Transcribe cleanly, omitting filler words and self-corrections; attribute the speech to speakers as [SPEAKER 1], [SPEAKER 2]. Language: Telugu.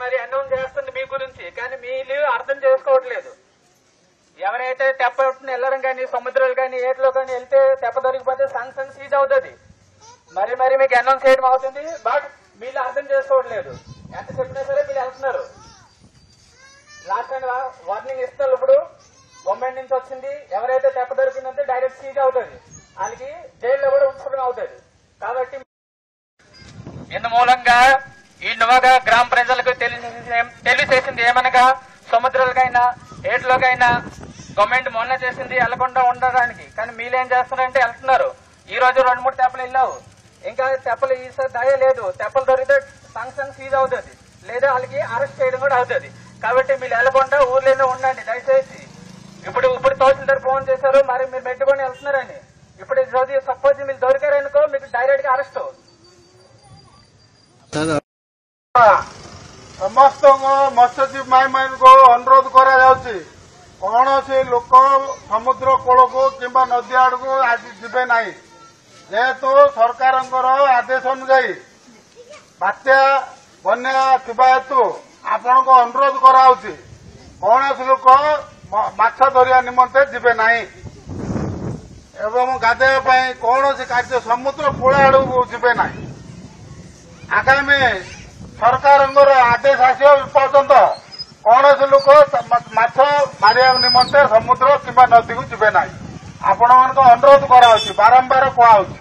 [SPEAKER 1] మరి అనౌన్స్ చేస్తుంది మీ గురించి, కానీ మీరు అర్థం చేసుకోవట్లేదు. ఎవరైతే తెప్పని వెళ్ళడం కానీ సముద్రాలు కానీ ఏట్లో కానీ వెళ్తే తెప్ప దొరికిపోతే సంక్షన్ సీజ్ అవుతుంది. మరి మీకు అనౌన్స్ చేయడం అవుతుంది, బట్ వీళ్ళు అర్థం చేసుకోవట్లేదు. ఎంత చెప్పినా సరే వీళ్ళు వెళ్తున్నారు. లాస్ట్ టైం వార్నింగ్ ఇస్తారు. ఇప్పుడు గవర్నమెంట్ నుంచి వచ్చింది, ఎవరైతే తెప్ప దొరికిందంటే డైరెక్ట్ సీజ్ అవుతుంది, వాళ్ళకి జైల్లో కూడా ఉంచడం అవుతుంది. కాబట్టి ఇందు మూలంగా ఈ నువ్వగా గ్రామ ప్రజలకు తెలియచేసింది ఏమనగా, సముద్రాలకైనా ఏట్లోకైనా గవర్నమెంట్ మొన్న చేసింది వెళ్లకుండా ఉండడానికి. కానీ మీరేం చేస్తున్నారంటే వెళ్తున్నారు. ఈ రోజు 2-3 తెప్పలు వెళ్ళావు, ఇంకా తెప్పలు ఈసారి దయ లేదు. తెప్పలు దొరికితే సంక్షన్ సీజ్ అవుతుంది, లేదా వాళ్ళకి అరెస్ట్ చేయడం కూడా అవుతుంది. కాబట్టి మీరు వెళ్లకుండా ఊర్లోనే ఉండండి దయచేసి. ఇప్పుడు తహసీల్దార్ ఫోన్ చేశారు, మరి మీరు మెట్టుకొని వెళ్తున్నారని. ఇప్పుడు సపోజ్ మీరు దొరికారనుకో, మీకు డైరెక్ట్ గా అరెస్ట్.
[SPEAKER 2] ସମସ୍ତ ମତ୍ସ୍ୟଜୀବୀ ଭାଇମାନଙ୍କୁ ଅନୁରୋଧ କରାଯାଉଛି, କୌଣସି ଲୋକ ସମୁଦ୍ର କୂଳକୁ କିମ୍ବା ନଦୀ ଆଡକୁ ଆଜି ଯିବେ ନାହିଁ। ଯେହେତୁ ସରକାରଙ୍କର ଆଦେଶ ଅନୁଯାୟୀ ବାତ୍ୟା ବନ୍ୟା ଥିବା ହେତୁ ଆପଣଙ୍କୁ ଅନୁରୋଧ କରାଯାଉଛି, କୌଣସି ଲୋକ ମାଛ ଧରିବା ନିମନ୍ତେ ଯିବେ ନାହିଁ ଏବଂ ଗାଧୋଇବା ପାଇଁ କୌଣସି କାର୍ଯ୍ୟ ସମୁଦ୍ର କୂଳ ଆଡକୁ ଯିବେ ନାହିଁ। ଆଗାମୀ ସରକାରଙ୍କର ଆଦେଶ ଆସିବା ପର୍ଯ୍ୟନ୍ତ କୌଣସି ଲୋକ ମାଛ ମାରିବା ନିମନ୍ତେ ସମୁଦ୍ର କିମ୍ବା ନଦୀକୁ ଯିବେ ନାହିଁ। ଆପଣମାନଙ୍କୁ ଅନୁରୋଧ କରାଯାଉଛି, ବାରମ୍ବାର କୁହାଯାଉଛି।